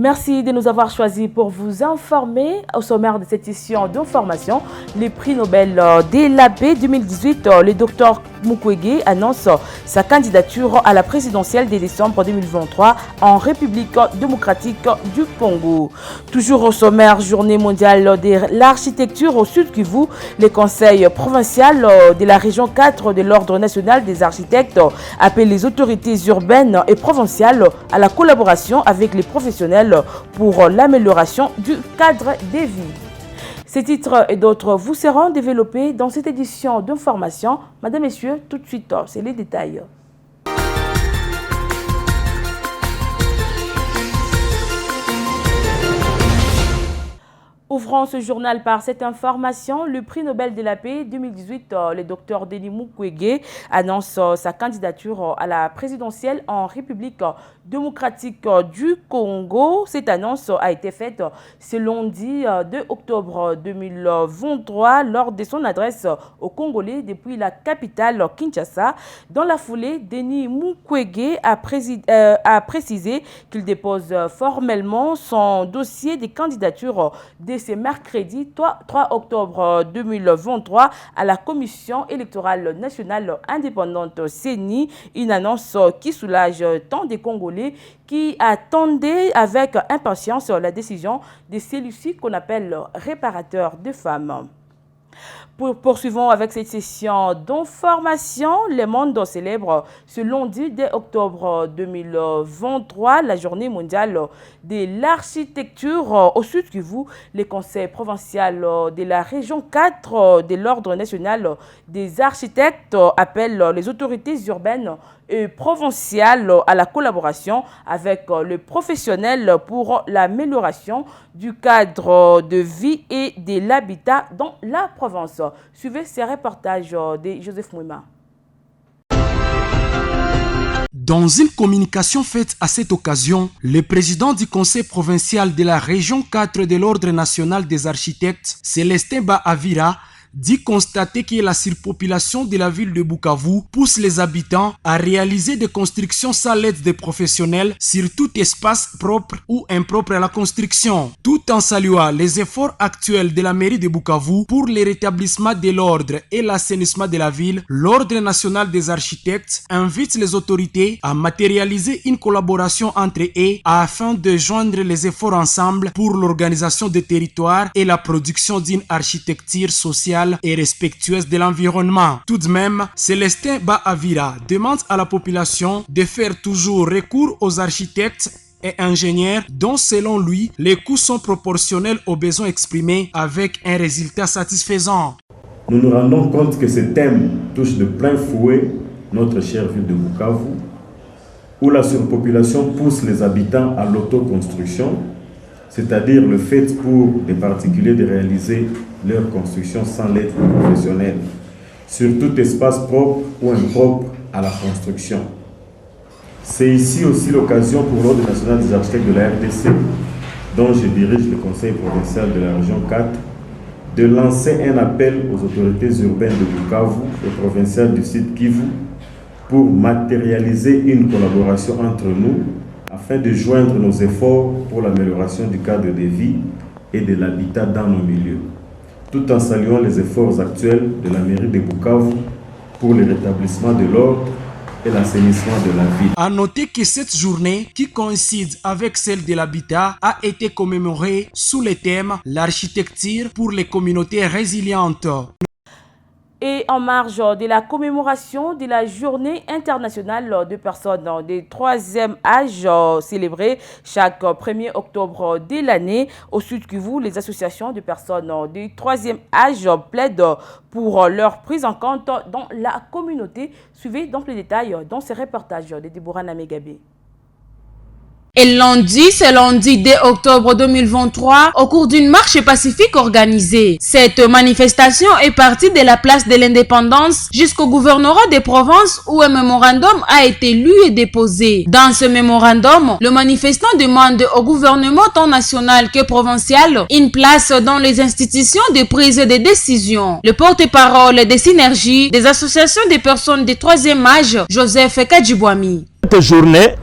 Merci de nous avoir choisis pour vous informer. Au sommaire de cette édition d'information, les prix Nobel de la paix 2018, le docteur Mukwege annonce sa candidature à la présidentielle de décembre 2023 en République démocratique du Congo. Toujours au sommaire, journée mondiale de l'architecture au Sud Kivu, le conseil provincial de la région 4 de l'Ordre national des architectes appelle les autorités urbaines et provinciales à la collaboration avec les professionnels pour l'amélioration du cadre de vie. Ces titres et d'autres vous seront développés dans cette édition d'information. Madame, Messieurs, tout de suite, c'est les détails. Ouvrons ce journal par cette information. Le prix Nobel de la paix 2018, le docteur Denis Mukwege annonce sa candidature à la présidentielle en République démocratique du Congo. Cette annonce a été faite ce lundi 2 octobre 2023 lors de son adresse aux Congolais depuis la capitale Kinshasa. Dans la foulée, Denis Mukwege a précisé qu'il dépose formellement son dossier de candidature dès ce mercredi 3 octobre 2023 à la Commission électorale nationale indépendante CENI, une annonce qui soulage tant des Congolais qui attendaient avec impatience la décision de celui-ci qu'on appelle réparateur de femmes. Poursuivons avec cette session d'information. Le monde célèbre ce lundi 2 octobre 2023 la journée mondiale de l'architecture au Sud Kivu. Le conseil provincial de la région 4 de l'Ordre national des architectes appelle les autorités urbaines et provinciales à la collaboration avec les professionnels pour l'amélioration du cadre de vie et de l'habitat dans la province. Suivez ces reportages de Joseph Mouima. Dans une communication faite à cette occasion, le président du conseil provincial de la région 4 de l'Ordre national des architectes, Célestin Baavira, dit constater que la surpopulation de la ville de Bukavu pousse les habitants à réaliser des constructions sans l'aide des professionnels sur tout espace propre ou impropre à la construction. Tout en saluant les efforts actuels de la mairie de Bukavu pour le rétablissement de l'ordre et l'assainissement de la ville, l'Ordre national des architectes invite les autorités à matérialiser une collaboration entre eux afin de joindre les efforts ensemble pour l'organisation des territoires et la production d'une architecture sociale et respectueuse de l'environnement. Tout de même, Célestin Baavira demande à la population de faire toujours recours aux architectes et ingénieurs dont, selon lui, les coûts sont proportionnels aux besoins exprimés avec un résultat satisfaisant. Nous nous rendons compte que ce thème touche de plein fouet notre chère ville de Bukavu, où la surpopulation pousse les habitants à l'autoconstruction, c'est-à-dire le fait pour des particuliers de réaliser leur construction sans l'aide professionnelle, sur tout espace propre ou impropre à la construction. C'est ici aussi l'occasion pour l'Ordre national des architectes de la RDC, dont je dirige le conseil provincial de la région 4, de lancer un appel aux autorités urbaines de Bukavu et provinciales du Sud Kivu pour matérialiser une collaboration entre nous afin de joindre nos efforts pour l'amélioration du cadre de vie et de l'habitat dans nos milieux, tout en saluant les efforts actuels de la mairie de Bukavu pour le rétablissement de l'ordre et l'assainissement de la ville. À noter que cette journée, qui coïncide avec celle de l'habitat, a été commémorée sous le thème « L'architecture pour les communautés résilientes ». Et en marge de la commémoration de la journée internationale de personnes de troisième âge célébrée chaque 1er octobre de l'année, au Sud Kivu, les associations de personnes de troisième âge plaident pour leur prise en compte dans la communauté. Suivez donc les détails dans ce reportage de Deborah Namegabé. Et ce lundi 2 octobre 2023, au cours d'une marche pacifique organisée. Cette manifestation est partie de la place de l'Indépendance jusqu'au gouvernorat des provinces où un mémorandum a été lu et déposé. Dans ce mémorandum, le manifestant demande au gouvernement tant national que provincial une place dans les institutions de prise de décision. Le porte-parole des synergies des associations des personnes de troisième âge, Joseph Kadjibwami. Cette journée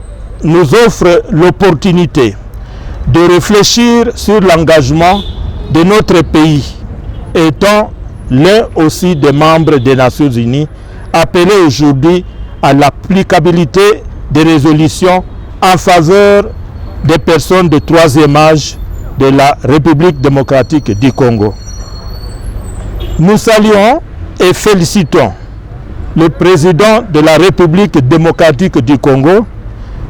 nous offre l'opportunité de réfléchir sur l'engagement de notre pays, étant l'un aussi des membres des Nations Unies, appelés aujourd'hui à l'applicabilité des résolutions en faveur des personnes de troisième âge de la République démocratique du Congo. Nous saluons et félicitons le président de la République démocratique du Congo,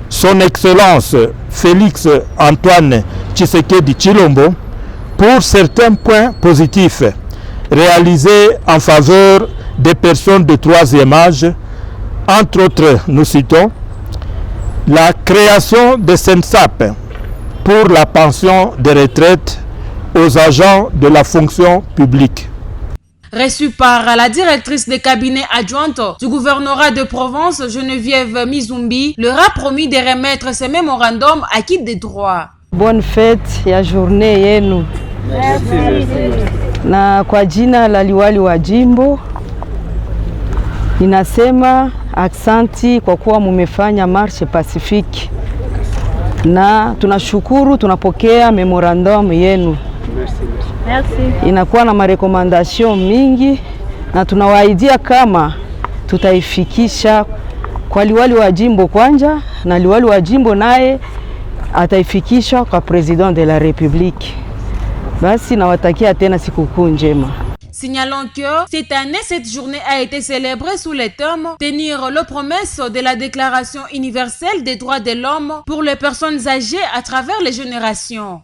son Excellence Félix Antoine Tshisekedi Tshilombo, pour certains points positifs réalisés en faveur des personnes de troisième âge. Entre autres, nous citons la création de SENSAP pour la pension de retraite aux agents de la fonction publique. Reçu par la directrice des cabinets adjointes du gouvernorat de Provence, Geneviève Mizumbi, leur a promis de remettre ce mémorandum acquis des droits. Bonne fête ya journée yenu. Na kwa jina la liwali wa jimbo ninasema aksanti kwa kuwa mumefanya marche pacifique, na tunashukuru, tunapokea memorandum yenu. Merci. Inakuwa na marekomandasyon mingi na tunawaidia kama tutaifikisha kwa liwali wa jimbo kwanja, na liwali wa jimbo naye ataifikisha kwa president de la République. Basi nawatakia tena sikukuu njema. Signalons que cette année, cette journée a été célébrée sous le thème « Tenir les promesses de la Déclaration universelle des droits de l'homme pour les personnes âgées à travers les générations ».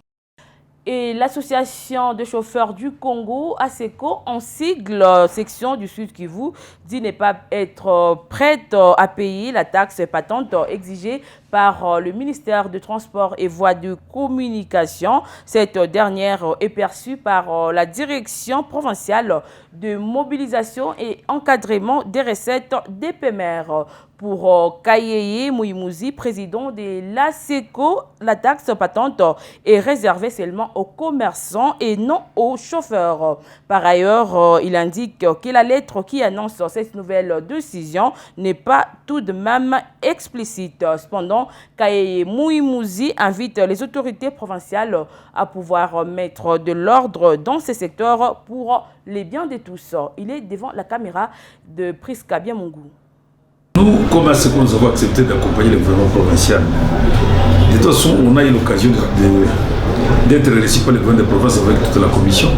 Et l'association de chauffeurs du Congo, ASECO, en sigle section du Sud Kivu, dit ne pas être prête à payer la taxe patente exigée par le ministère de Transport et Voies de Communication. Cette dernière est perçue par la direction provinciale de mobilisation et encadrement des recettes DPMR. Pour Kayeye Mouimouzi, président de l'ASECO, la taxe patente est réservée seulement aux commerçants et non aux chauffeurs. Par ailleurs, il indique que la lettre qui annonce cette nouvelle décision n'est pas tout de même explicite. Cependant, Kayeye Mouimouzi invite les autorités provinciales à pouvoir mettre de l'ordre dans ces secteurs pour les biens de tous. Il est devant la caméra de Priska Biamongou. Nous, comme ASECO, nous avons accepté d'accompagner le gouvernement provincial. De toute façon, on a eu l'occasion d'être reçu par le gouvernement de province avec toute la commission.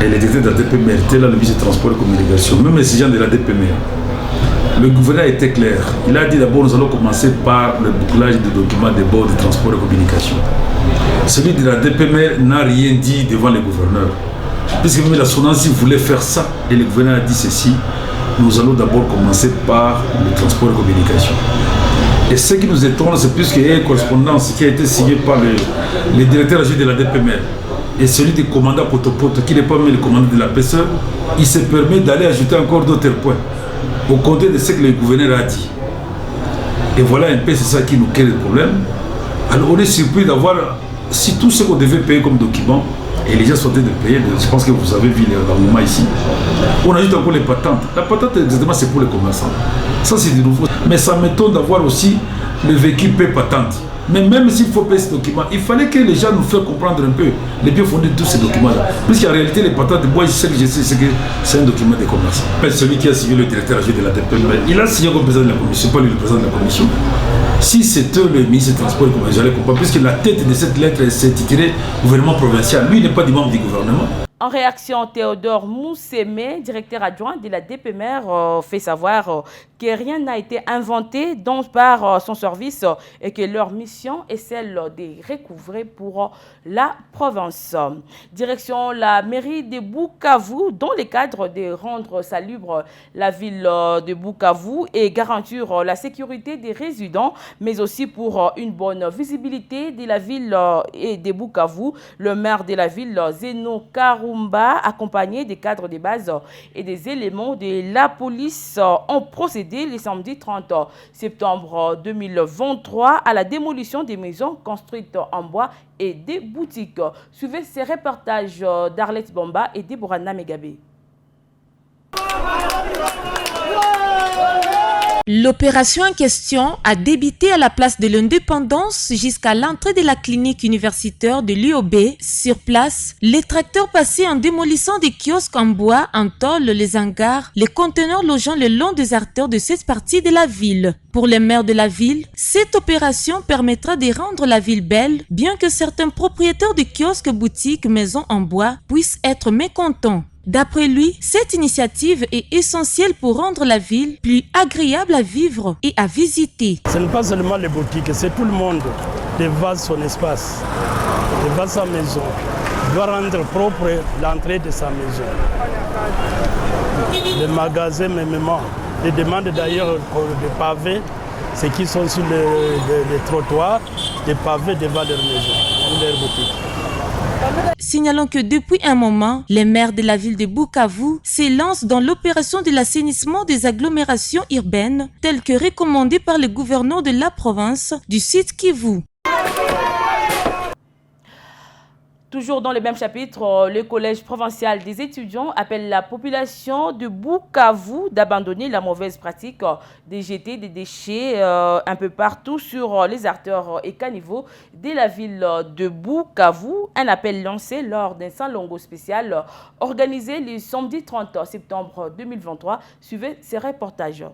Et les directeurs de la DPMR étaient là, le ministre des Transports et Communications, même les gens de la DPMR. Le gouverneur était clair. Il a dit d'abord, nous allons commencer par le bouclage des documents de bord de transport et communication. Celui de la DPMR n'a rien dit devant le gouverneur. Puisque même la SONASI voulait faire ça, et le gouverneur a dit ceci. Nous allons d'abord commencer par le transport et communication. Et ce qui nous étonne, c'est plus qu'il y a une correspondance qui a été signée par le directeur de la DPMR et celui du commandant Potopoto, qui n'est pas même le commandant de la PSE, il se permet d'aller ajouter encore d'autres points au côté de ce que le gouverneur a dit. Et voilà un peu, c'est ça qui nous crée le problème. Alors on est surpris d'avoir, si tout ce qu'on devait payer comme document, et les gens sont en train de payer, je pense que vous avez vu l'armement ici. On ajoute encore les patentes. La patente, exactement, c'est pour les commerçants. Ça, c'est du nouveau. Mais ça m'étonne d'avoir aussi le véhicule paie patente. Mais même s'il faut payer ces documents, il fallait que les gens nous fassent comprendre un peu les bien fondés de tous ces documents-là. Puisqu'en réalité, les patentes, moi, je sais que c'est un document des commerçants. Celui qui a signé le directeur de la DPMR, il a signé comme président de la commission, pas lui le président de la commission. Si c'était le ministre des Transports et Communications, j'allais comprendre, puisque la tête de cette lettre s'est titrée gouvernement provincial. Lui, il n'est pas du membre du gouvernement. En réaction, Théodore Moussémé, directeur adjoint de la DPMR, fait savoir que rien n'a été inventé par son service et que leur mission est celle de recouvrer pour la province. Direction la mairie de Bukavu, dans le cadre de rendre salubre la ville de Bukavu et garantir la sécurité des résidents, mais aussi pour une bonne visibilité de la ville et de Bukavu. Le maire de la ville, Zeno Karumba, accompagné des cadres de base et des éléments de la police, ont procédé le samedi 30 septembre 2023 à la démolition des maisons construites en bois et des boutiques. Suivez ces reportages d'Arlette Bomba et Deborah Namegabé. L'opération en question a débuté à la place de l'Indépendance jusqu'à l'entrée de la clinique universitaire de l'UOB. Sur place, les tracteurs passaient en démolissant des kiosques en bois, en tôle, les hangars, les conteneurs logeant le long des artères de cette partie de la ville. Pour les maires de la ville, cette opération permettra de rendre la ville belle, bien que certains propriétaires de kiosques, boutiques, maisons en bois puissent être mécontents. D'après lui, cette initiative est essentielle pour rendre la ville plus agréable à vivre et à visiter. Ce n'est pas seulement les boutiques, c'est tout le monde qui devant son espace, devant sa maison, doit rendre propre l'entrée de sa maison. Les magasins, même, les demandes d'ailleurs des pavés, ceux qui sont sur les trottoirs, des pavés devant leur maison ou leur boutique. Signalons que depuis un moment, les maires de la ville de Bukavu s'élancent dans l'opération de l'assainissement des agglomérations urbaines, telle que recommandée par le gouverneur de la province du Sud Kivu. Toujours dans le même chapitre, le collège provincial des étudiants appelle la population de Bukavu d'abandonner la mauvaise pratique de jeter des déchets un peu partout sur les artères et caniveaux de la ville de Bukavu. Un appel lancé lors d'un salongo spécial organisé le samedi 30 septembre 2023. Suivez ces reportages.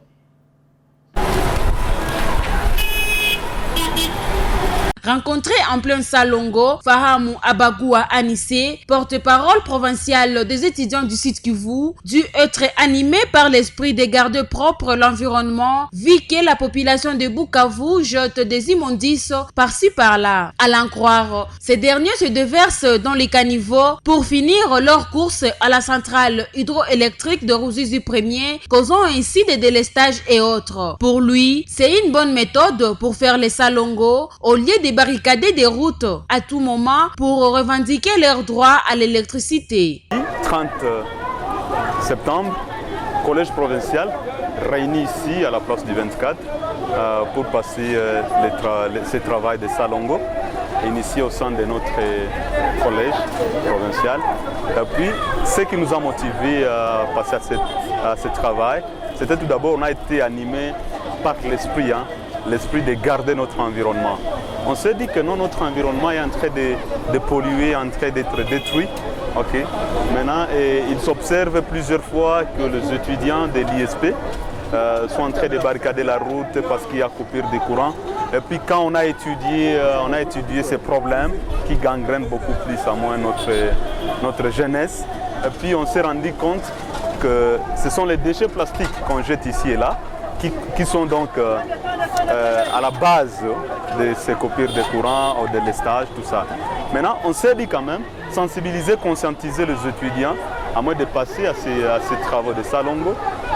Rencontré en plein Salongo, Fahamou Abagoua Anissé, porte-parole provincial des étudiants du site Kivu, dut être animé par l'esprit de garder propre l'environnement, vu que la population de Bukavu jette des immondices par-ci par-là. À l'en croire, ces derniers se déversent dans les caniveaux pour finir leur course à la centrale hydroélectrique de Ruzizi 1er, causant ainsi des délestages et autres. Pour lui, c'est une bonne méthode pour faire les Salongo au lieu de barricader des routes à tout moment pour revendiquer leur droit à l'électricité. 30 septembre, collège provincial réuni ici à la place du 24 pour passer ce travail de Salongo initié au sein de notre collège provincial. Et puis, ce qui nous a motivés à passer à ce travail, c'était tout d'abord, on a été animé par l'esprit, l'esprit de garder notre environnement. On s'est dit que non, notre environnement est en train de polluer, en train d'être détruit. Okay. Maintenant, il s'observe plusieurs fois que les étudiants de l'ISP sont en train de barricader la route parce qu'il y a coupure de courant. Et puis quand on a étudié ces problèmes qui gangrènent beaucoup plus à moins notre jeunesse, et puis on s'est rendu compte que ce sont les déchets plastiques qu'on jette ici et là qui sont donc à la base de ces coupures de courant ou de lestage, tout ça. Maintenant, on s'est dit quand même, sensibiliser, conscientiser les étudiants à moins de passer à ces travaux de Salongo.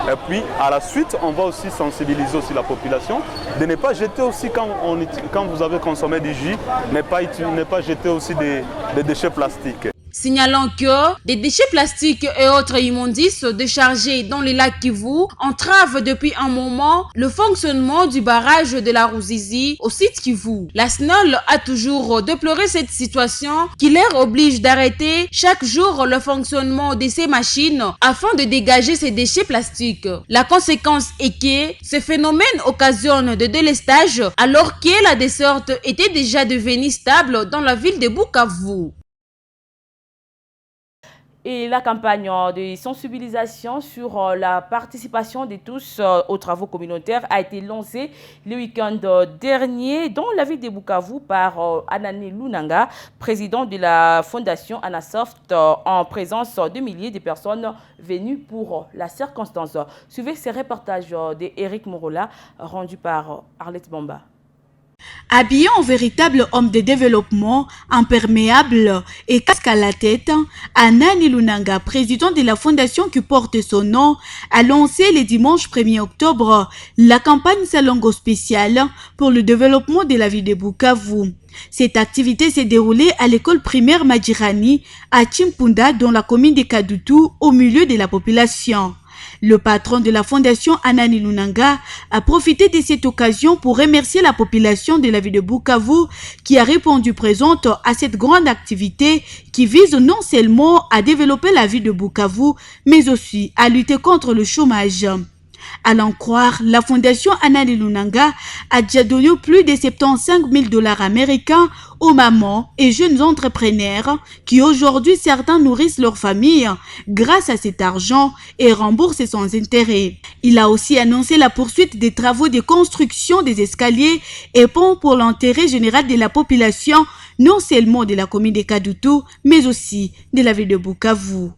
Et puis, à la suite, on va aussi sensibiliser aussi la population de ne pas jeter aussi, quand vous avez consommé du jus, ne pas jeter aussi des déchets plastiques. Signalant que des déchets plastiques et autres immondices déchargés dans les lacs Kivu entravent depuis un moment le fonctionnement du barrage de la Ruzizi au site Kivu. La SNOL a toujours déploré cette situation qui leur oblige d'arrêter chaque jour le fonctionnement de ces machines afin de dégager ces déchets plastiques. La conséquence est que ce phénomène occasionne de délestage alors que la desserte était déjà devenue stable dans la ville de Bukavu. Et la campagne de sensibilisation sur la participation de tous aux travaux communautaires a été lancée le week-end dernier dans la ville de Bukavu par Anani Lunanga, président de la fondation Anasoft, en présence de milliers de personnes venues pour la circonstance. Suivez ces reportages d'Éric Morola rendus par Arlette Bamba. Habillé en véritable homme de développement, imperméable et casque à la tête, Anani Lunanga, président de la fondation qui porte son nom, a lancé le dimanche 1er octobre la campagne Salongo spéciale pour le développement de la ville de Bukavu. Cette activité s'est déroulée à l'école primaire Majirani à Chimpunda dans la commune de Kadutu au milieu de la population. Le patron de la fondation Anani Lunanga a profité de cette occasion pour remercier la population de la ville de Bukavu qui a répondu présente à cette grande activité qui vise non seulement à développer la ville de Bukavu, mais aussi à lutter contre le chômage. À l'en croire, la fondation Anani Lunanga a déjà donné plus de 75 000 $ américains aux mamans et jeunes entrepreneurs qui aujourd'hui certains nourrissent leur famille grâce à cet argent et remboursent sans intérêt. Il a aussi annoncé la poursuite des travaux de construction des escaliers et ponts pour l'intérêt général de la population, non seulement de la commune de Kadutu, mais aussi de la ville de Bukavu.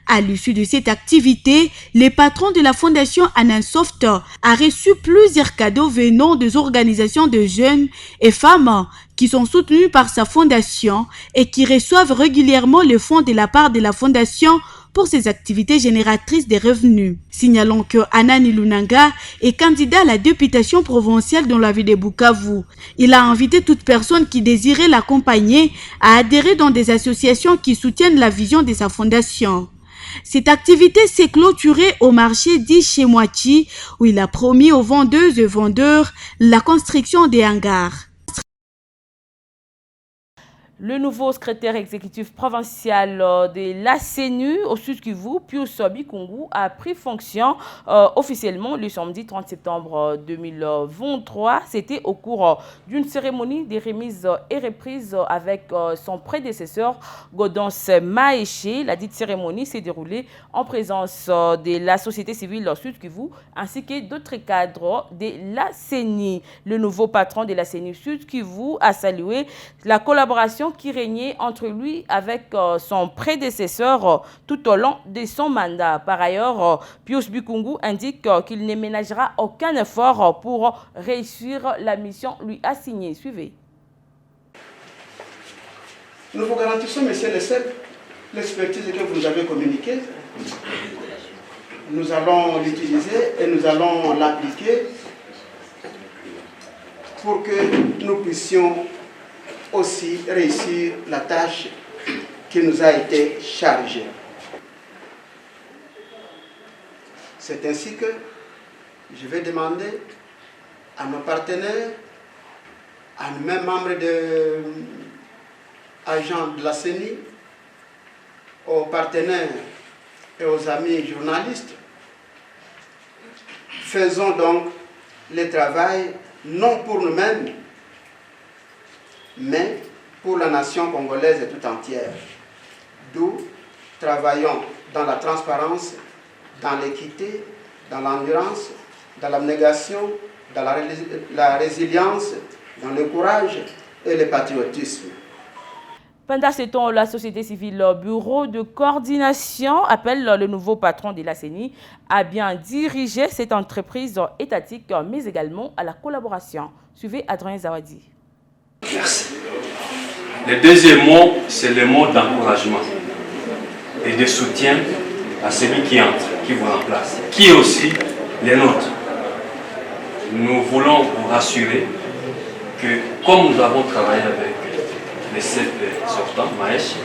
À l'issue de cette activité, le patron de la fondation Anansoft a reçu plusieurs cadeaux venant des organisations de jeunes et femmes qui sont soutenues par sa fondation et qui reçoivent régulièrement le fonds de la part de la fondation pour ses activités génératrices de revenus. Signalons que Anani Lunanga est candidat à la députation provinciale dans la ville de Bukavu. Il a invité toute personne qui désirait l'accompagner à adhérer dans des associations qui soutiennent la vision de sa fondation. Cette activité s'est clôturée au marché dit chez Moiti, où il a promis aux vendeuses et vendeurs la construction des hangars. Le nouveau secrétaire exécutif provincial de la CENU au Sud Kivu, Pius Bikungu, a pris fonction officiellement le samedi 30 septembre 2023. C'était au cours d'une cérémonie de remise et reprise avec son prédécesseur Gaudence Maéché. La dite cérémonie s'est déroulée en présence de la société civile au Sud Kivu ainsi que d'autres cadres de la CENI. Le nouveau patron de la CENI Sud Kivu a salué la collaboration qui régnait entre lui avec son prédécesseur tout au long de son mandat. Par ailleurs, Pius Bikungu indique qu'il ne ménagera aucun effort pour réussir la mission lui assignée. Suivez. Nous vous garantissons, monsieur le chef, l'expertise que vous nous avez communiquée. Nous allons l'utiliser et nous allons l'appliquer pour que nous puissions aussi réussir la tâche qui nous a été chargée. C'est ainsi que je vais demander à nos partenaires, à nous mêmes membres agents de la CENI, aux partenaires et aux amis journalistes, faisons donc le travail non pour nous-mêmes, mais pour la nation congolaise tout entière. D'où travaillons dans la transparence, dans l'équité, dans l'endurance, dans l'abnégation, dans la résilience, dans le courage et le patriotisme. Pendant ce temps, la société civile Bureau de coordination appelle le nouveau patron de la CENI à bien diriger cette entreprise étatique, mais également à la collaboration. Suivez Adrien Zawadi. Merci. Le deuxième mot, c'est le mot d'encouragement et de soutien à celui qui entre, qui vous remplace, qui est aussi les nôtres. Nous voulons vous rassurer que comme nous avons travaillé avec les 7 sortants, Maëch,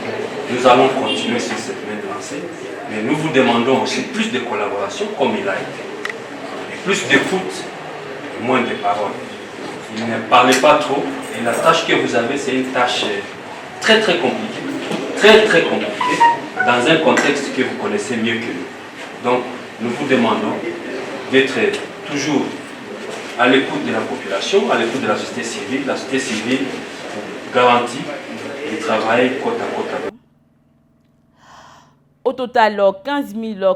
nous allons continuer sur cette main de lancée, mais nous vous demandons aussi plus de collaboration comme il a été, et plus d'écoute et moins de paroles. Il ne parlez pas trop et la tâche que vous avez, c'est une tâche très compliquée, très compliquée dans un contexte que vous connaissez mieux que nous. Donc nous vous demandons d'être toujours à l'écoute de la population, à l'écoute de la société civile. La société civile garantit de travailler côte à côte avec. Au total, 15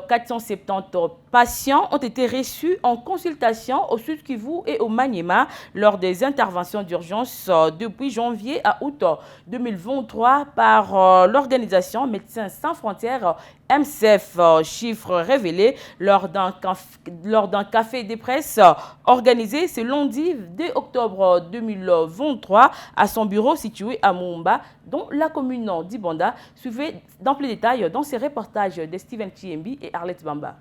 470 patients ont été reçus en consultation au Sud Kivu et au Maniema lors des interventions d'urgence depuis janvier à août 2023 par l'organisation Médecins Sans Frontières MSF. Chiffre révélé lors d'un café de presse organisé ce lundi 2 octobre 2023 à son bureau situé à Mumba, dans la commune d'Ibanda. Suivez dans plus de détails dans ces reportages de Steven Chiembi et Arlette Bamba.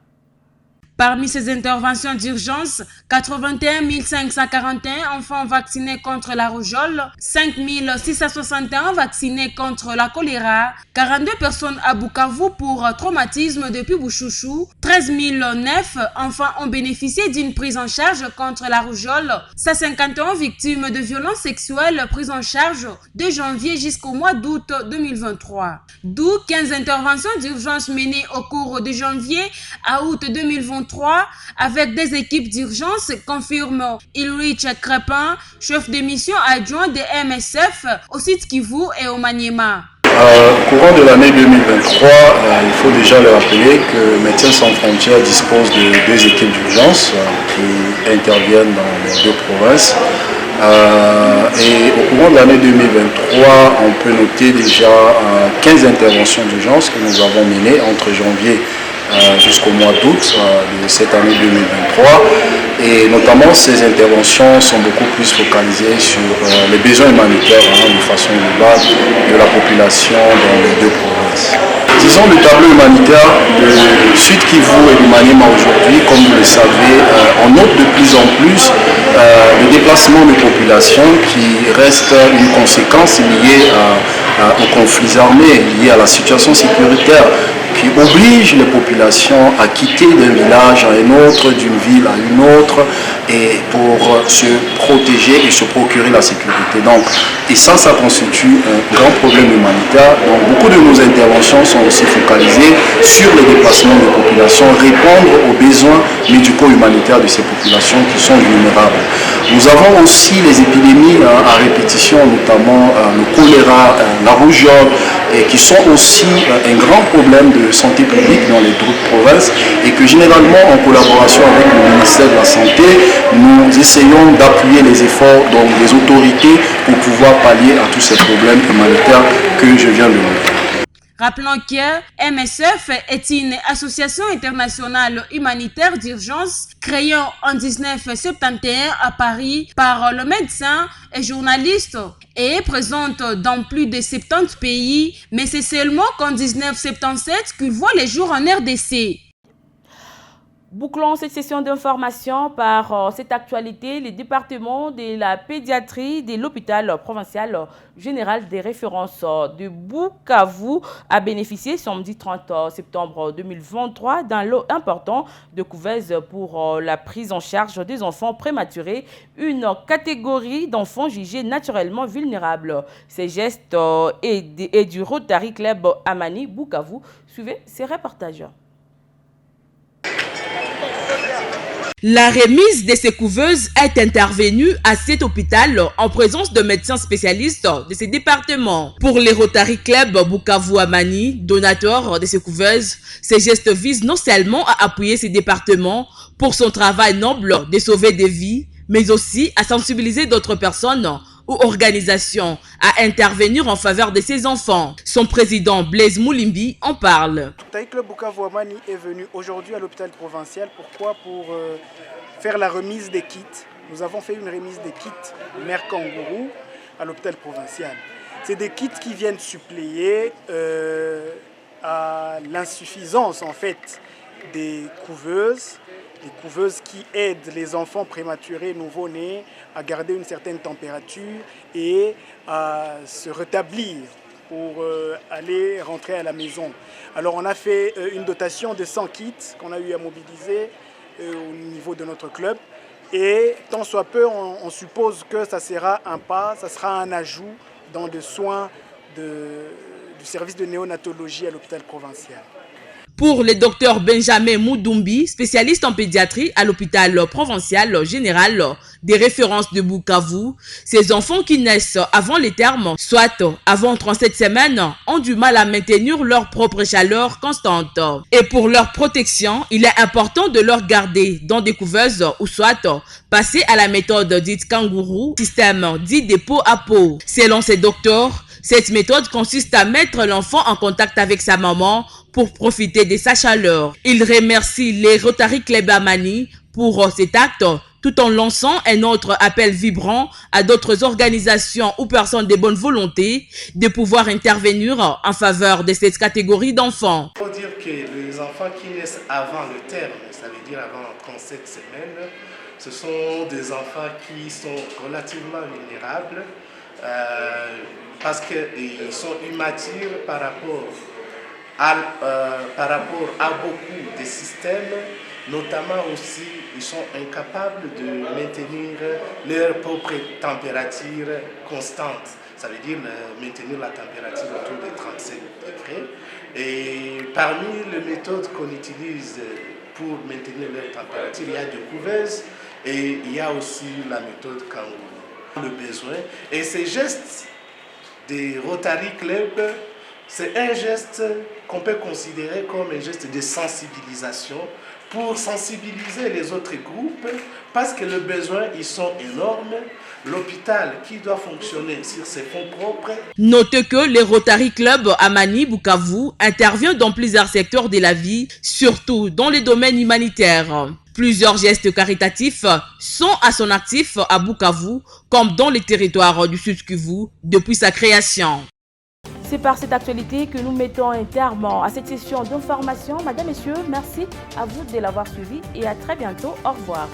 Parmi ces interventions d'urgence, 81 541 enfants vaccinés contre la rougeole, 5 661 vaccinés contre la choléra, 42 personnes à Bukavu pour traumatisme depuis Bouchouchou, 13 009 enfants ont bénéficié d'une prise en charge contre la rougeole, 151 victimes de violences sexuelles prises en charge de janvier jusqu'au mois d'août 2023. D'où 15 interventions d'urgence menées au cours de janvier à août 2023 2023 avec des équipes d'urgence, confirme Ulrich Crepin, chef de mission adjoint de MSF au site Kivu et au Maniema. Au courant de l'année 2023, il faut déjà le rappeler que Médecins sans frontières dispose de 2 équipes d'urgence qui interviennent dans les 2 provinces. Et au courant de l'année 2023, on peut noter déjà 15 interventions d'urgence que nous avons menées entre janvier jusqu'au mois d'août de cette année 2023. Et notamment, ces interventions sont beaucoup plus focalisées sur les besoins humanitaires de façon globale de la population dans les 2 provinces. Disons le tableau humanitaire de Sud Kivu et du Maniema aujourd'hui, comme vous le savez, on note de plus en plus le déplacement de population qui reste une conséquence liée aux conflits armés, liée à la situation sécuritaire qui oblige les populations à quitter d'un village à un autre, d'une ville à une autre, et pour se protéger et se procurer la sécurité. Donc, et ça constitue un grand problème humanitaire. Donc, beaucoup de nos interventions sont aussi focalisées sur les déplacements des populations, répondre aux besoins médico-humanitaires de ces populations qui sont vulnérables. Nous avons aussi les épidémies à répétition, notamment le choléra, la rougeole, et qui sont aussi un grand problème de santé publique dans les 2 provinces, et que généralement, en collaboration avec le ministère de la Santé, nous essayons d'appuyer les efforts des autorités pour pouvoir pallier à tous ces problèmes humanitaires que je viens de noter. Rappelons que MSF est une association internationale humanitaire d'urgence créée en 1971 à Paris par le médecin et journaliste et est présente dans plus de 70 pays, mais c'est seulement qu'en 1977 qu'il voit les jours en RDC. Bouclons cette session d'information par cette actualité. Le département de la pédiatrie de l'hôpital provincial général des références de Bukavu a bénéficié samedi 30 septembre 2023 d'un lot important de couveuse pour la prise en charge des enfants prématurés, une catégorie d'enfants jugés naturellement vulnérables. Ces gestes et du Rotary Club Amani Bukavu. Suivez ces reportages. La remise de ces couveuses est intervenue à cet hôpital en présence de médecins spécialistes de ces départements. Pour les Rotary Club Bukavu Amani, donateurs de ces couveuses, ces gestes visent non seulement à appuyer ces départements pour son travail noble de sauver des vies, mais aussi à sensibiliser d'autres personnes ou organisations à intervenir en faveur de ces enfants. Son président Blaise Moulimbi en parle. Le Club Bukavu Amani est venu aujourd'hui à l'hôpital provincial. Pourquoi? Pour faire la remise des kits. Nous avons fait une remise des kits Mère Kangourou à l'hôpital provincial. C'est des kits qui viennent suppléer à l'insuffisance en fait des couveuses. Les couveuses qui aident les enfants prématurés nouveau-nés à garder une certaine température et à se rétablir pour aller rentrer à la maison. Alors on a fait une dotation de 100 kits qu'on a eu à mobiliser au niveau de notre club. Et tant soit peu, on suppose que ça sera un pas, ça sera un ajout dans les soins du service de néonatologie à l'hôpital provincial. Pour le docteur Benjamin Moudumbi, spécialiste en pédiatrie à l'hôpital provincial général des références de Bukavu, ces enfants qui naissent avant les termes, soit avant 37 semaines, ont du mal à maintenir leur propre chaleur constante. Et pour leur protection, il est important de leur garder dans des couveuses ou soit passer à la méthode dite kangourou, système dit de peau à peau. Selon ces docteurs, cette méthode consiste à mettre l'enfant en contact avec sa maman pour profiter de sa chaleur. Il remercie les Rotary Club Amani pour cet acte, tout en lançant un autre appel vibrant à d'autres organisations ou personnes de bonne volonté de pouvoir intervenir en faveur de cette catégorie d'enfants. Il faut dire que les enfants qui naissent avant le terme, ça veut dire avant 37 semaines, ce sont des enfants qui sont relativement vulnérables parce qu'ils sont immatures par rapport à beaucoup de systèmes, notamment aussi ils sont incapables de maintenir leur propre température constante. Ça veut dire maintenir la température autour de 37 degrés. Et parmi les méthodes qu'on utilise pour maintenir leur température. Il y a des couveuses et il y a aussi la méthode kangourou. Le besoin. Et ces gestes des Rotary Club, c'est un geste qu'on peut considérer comme un geste de sensibilisation pour sensibiliser les autres groupes parce que les besoins ils sont énormes. L'hôpital qui doit fonctionner sur ses fonds propres. Notez que les Rotary Club à Mani, Bukavu intervient dans plusieurs secteurs de la vie, surtout dans les domaines humanitaires. Plusieurs gestes caritatifs sont à son actif à Bukavu, comme dans les territoires du Sud Kivu depuis sa création. C'est par cette actualité que nous mettons un terme à cette session d'information. Madame, Messieurs, merci à vous de l'avoir suivi et à très bientôt. Au revoir.